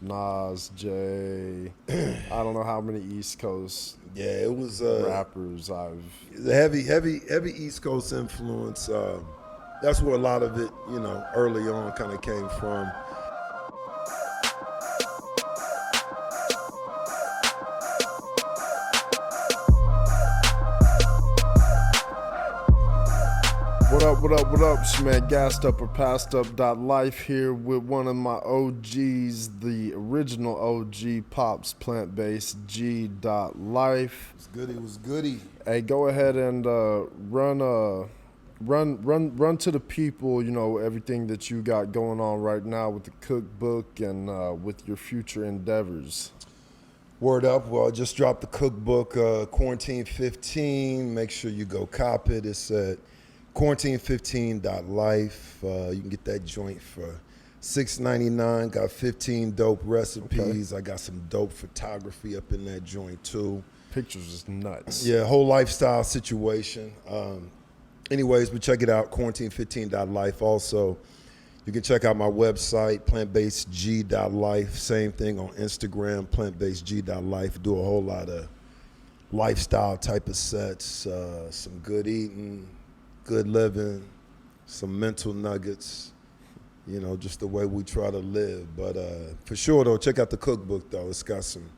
Nas, Jay. I don't know how many East Coast Yeah, it was rappers I've. the heavy East Coast influence. That's where a lot of it, early on kind of came from. What up? It's your man Gassed Up or Passed Up Life here with one of my OGs, the original OG Pops, PlantBasedG Life. It was goody. Hey, go ahead and run to the people, everything that you got going on right now with the cookbook and with your future endeavors. Word up. Well, I just dropped the cookbook, Quarantine 15. Make sure you go cop it. It's at quarantine15.life. You can get that joint for $6.99. Got 15 dope recipes. Okay. I got some dope photography up in that joint too. Pictures is nuts. Yeah, whole lifestyle situation. Anyways, but check it out, quarantine15.life. Also, you can check out my website, PlantBasedG.life. Same thing on Instagram, PlantBasedG.life. Do a whole lot of lifestyle type of sets, some good eating, good living, some mental nuggets, just the way we try to live. But for sure, though, check out the cookbook, though. It's got some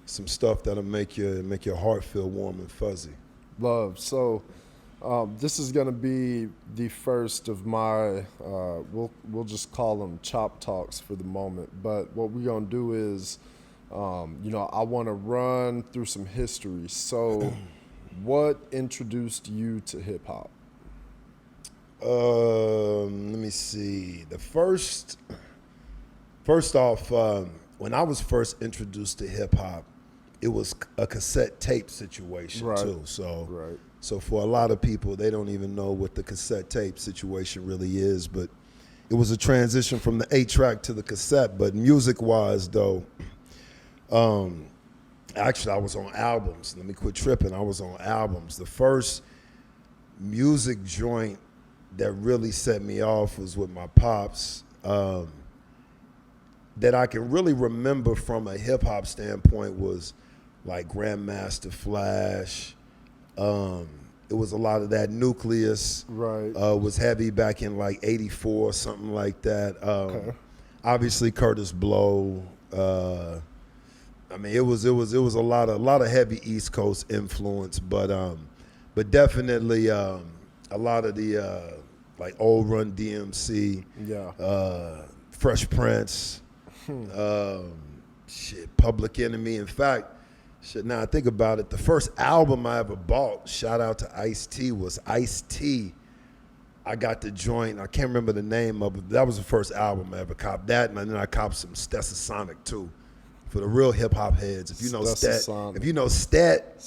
stuff that'll make your heart feel warm and fuzzy. Love. So this is going to be the first of my, we'll just call them chop talks for the moment. But what we're going to do is, I want to run through some history. So what introduced you to hip hop? Let me see. First off, when I was first introduced to hip hop, it was a cassette tape situation too. So for a lot of people, they don't even know what the cassette tape situation really is. But it was a transition from the 8-track to the cassette. But music-wise, though, actually I was on albums. Let me quit tripping. I was on albums. The first music joint that really set me off was with my pops, that I can really remember from a hip hop standpoint was like Grandmaster Flash. It was a lot of that nucleus. Right. Was heavy back in like '84, something like that. Okay. Obviously Curtis Blow. It was a lot of heavy East Coast influence, but definitely a lot of the like old Run DMC, Fresh Prince, Public Enemy. In fact, now I think about it, the first album I ever bought, shout out to Ice-T, was Ice-T. I got the joint, I can't remember the name of it, but that was the first album I ever copped. That, and then I copped some Stetsasonic too, for the real hip hop heads. If you know Stet,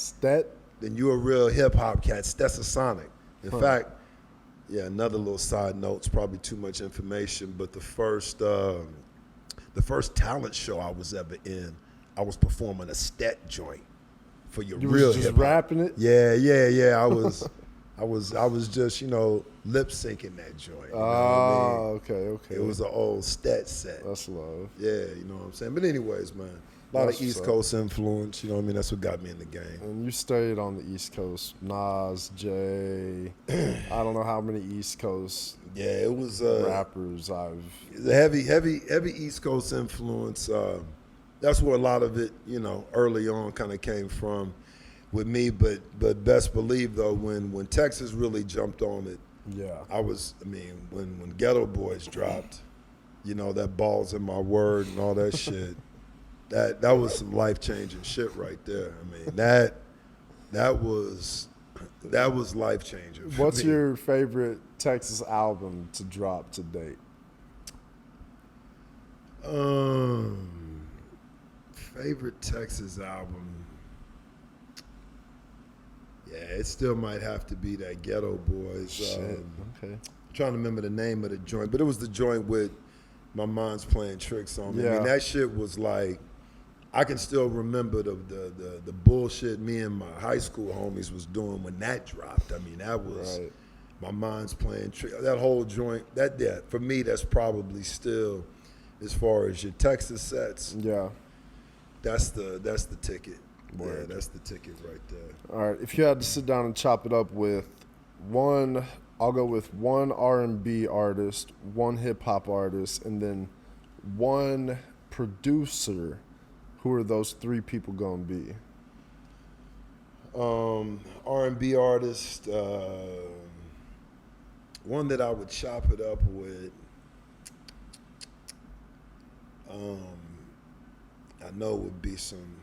then you're a real hip hop cat. Stetsasonic. In fact, another little side note, it's probably too much information, but the first talent show I was ever in, I was performing a Stet joint for your real hip hop. You was just rapping it? Yeah. I was just, lip syncing that joint. Okay. It was an old Stet set. That's love. Yeah, you know what I'm saying? But anyways, man, a lot of East Coast influence, that's what got me in the game. And you stayed on the East Coast. Nas, Jay, I don't know how many East Coast it was rappers I've. The heavy East Coast influence. That's where a lot of it, early on kind of came from with me. But best believe, though, when Texas really jumped on it, when Ghetto Boys dropped, that Balls in My Word and all that shit, that was some life-changing shit right there. That was life-changing. What's your favorite Texas album to drop to date? Favorite Texas album? Yeah, it still might have to be that Ghetto Boys. Okay. I'm trying to remember the name of the joint, but it was the joint with My Mind's Playing Tricks on me. Yeah. That shit was like, I can still remember the bullshit me and my high school homies was doing when that dropped. That was My Mind's Playing Tricks. That whole joint, for me, that's probably still as far as your Texas sets, Yeah. that's the ticket. Word. Yeah, that's the ticket right there. All right. If you had to sit down and chop it up with one, I'll go with one R&B artist, one hip hop artist, and then one producer. Who are those three people gonna be? R&B artist, one that I would chop it up with. I know would be some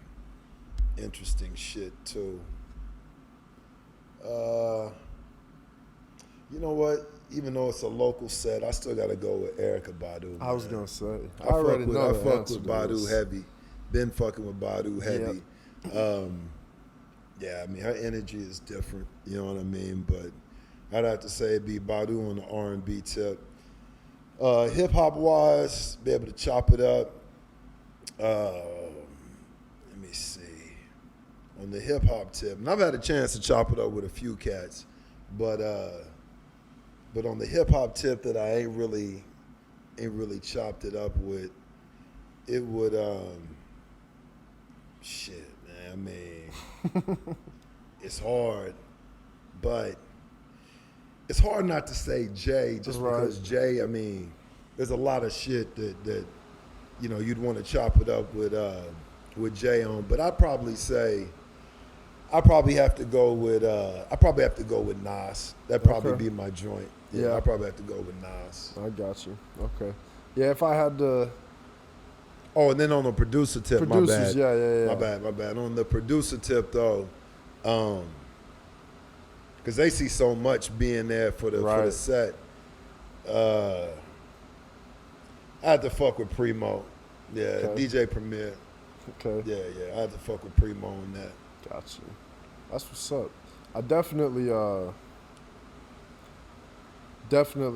interesting shit too. You know what? Even though it's a local set, I still gotta go with Erykah Badu. I was man. gonna say. I fuck with to Badu this. heavy. Been fucking with Badu heavy. Yeah, I mean her energy is different. You know what I mean? But I'd have to say it'd be Badu on the R&B tip. Hip hop wise, be able to chop it up. Let me see. On the hip hop tip, and I've had a chance to chop it up with a few cats, but on the hip hop tip that I ain't really chopped it up with, it would shit, man. I mean, it's hard, but it's hard not to say Jay just Right. because Jay. I mean, there's a lot of shit that you know you'd want to chop it up with Jay on, but I'd probably say. I probably have to go with Nas. That'd probably Okay. be my joint. Yeah. I probably have to go with Nas. I got you. Okay. Yeah, if I had to. Oh, and then on the producer tip, Producers, my bad. yeah. My bad. On the producer tip though, because they see so much being there for the Right. set. I had to fuck with Primo. Yeah, Okay. DJ Premier. Okay. Yeah. I had to fuck with Primo on that. Got you. That's what's up. I definitely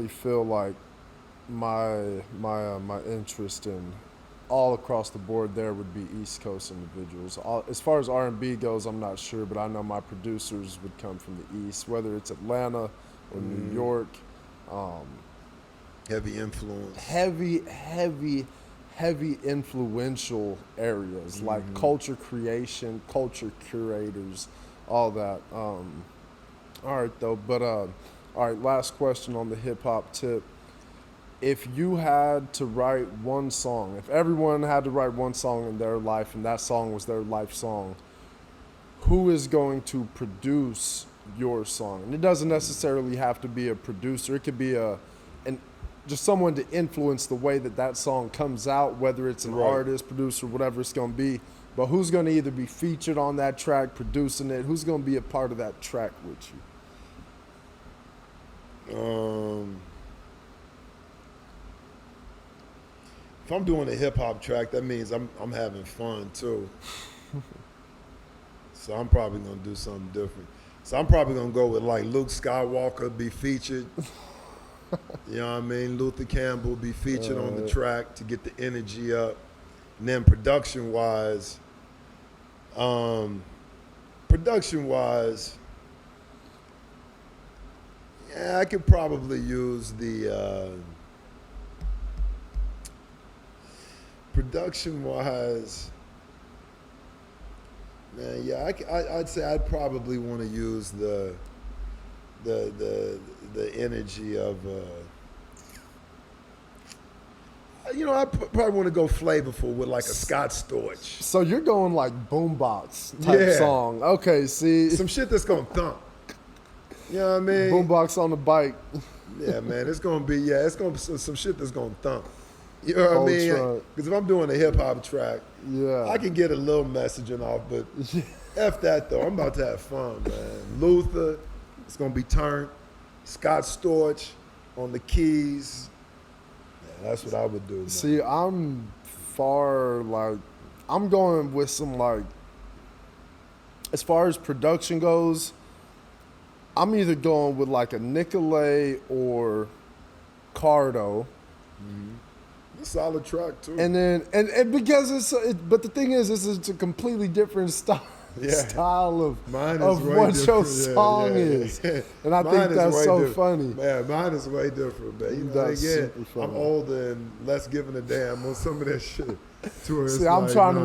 feel like my interest in all across the board there would be East Coast individuals. As far as R&B goes, I'm not sure, but I know my producers would come from the East, whether it's Atlanta or New York. Heavy influence. Heavy influential areas like culture creation, culture curators, all that. All right, though. But all right, last question on the hip hop tip. If you had to write one song, if everyone had to write one song in their life and that song was their life song, who is going to produce your song? And it doesn't necessarily have to be a producer. It could be just someone to influence the way that song comes out, whether it's an Right. artist, producer, whatever it's going to be. But who's going to either be featured on that track, producing it? Who's going to be a part of that track with you? If I'm doing a hip hop track, that means I'm having fun too. So I'm probably gonna do something different. So I'm probably gonna go with like Luke Skywalker be featured. You know what I mean? Luther Campbell be featured on the track to get the energy up. And then production wise, yeah, I could probably use the production wise. Man, yeah, I'd say I'd probably want to use the energy of you know, I probably want to go flavorful with like a Scott Storch. So you're going like boombox type Yeah. song. Okay, see. Some shit that's gonna thump. You know what I mean? Boombox on the bike. Yeah, man, it's gonna be some shit that's gonna thump. You know what I Old mean? truck. Because if I'm doing a hip hop track, Yeah. I can get a little messaging off, but F that though. I'm about to have fun, man. Luther, it's gonna be turned. Scott Storch on the keys. Yeah, that's what I would do, man. See, I'm going with some like, as far as production goes, I'm either going with like a Nicolay or Cardo. It's a solid track too. And then, and because but the thing is, it's a completely different style Mine is of way what your different. song is. And I Mine think is that's way so different. funny. Man, mine is way different, man. You know, That's again, super funny. I'm older and less giving a damn on some of that shit. See, I'm trying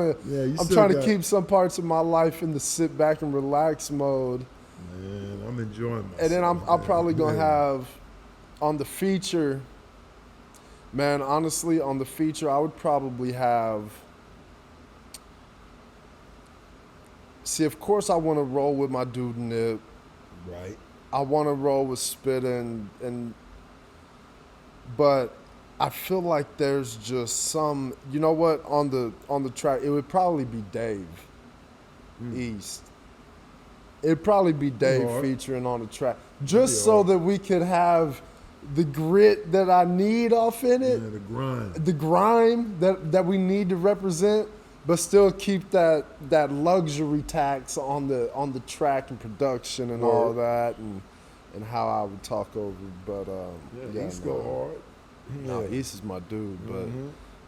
to got- keep some parts of my life in the sit back and relax mode. Man, I'm enjoying myself. And then I'm probably going to Yeah. have on the feature, man, honestly, on the feature, I would probably have. See, of course, I want to roll with my dude Nip. Right. I want to roll with Spit but I feel like there's just some, you know what, on the track, it would probably be Dave East. It'd probably be Dave Lord. featuring on the track, just so that we could have the grit that I need off in it, Yeah, the grind. the grime that we need to represent, but still keep that luxury tax on the track and production and all that, and how I would talk over. But East go hard. no, East is my dude, but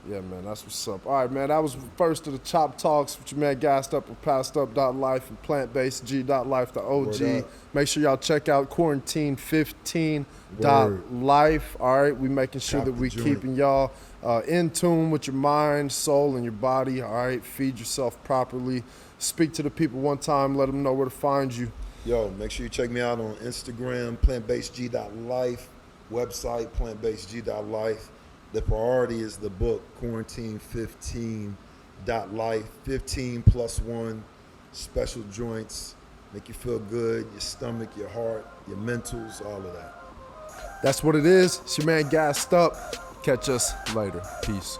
yeah, man, that's what's up. All right, man, that was first of the Chop Talks with your man Gassed Up with PassedUp.life and PlantBasedG.life, the Word OG. up. Make sure y'all check out Quarantine15.life. All right, we making sure Cop that the we joint. keeping y'all in tune with your mind, soul, and your body. All right, feed yourself properly. Speak to the people one time, let them know where to find you. Yo, make sure you check me out on Instagram, PlantBasedG.life, website, PlantBasedG.life. The priority is the book, Quarantine15.life, 15 plus 1 special joints, make you feel good, your stomach, your heart, your mentals, all of that. That's what it is. It's your man Gassed Up. Catch us later. Peace.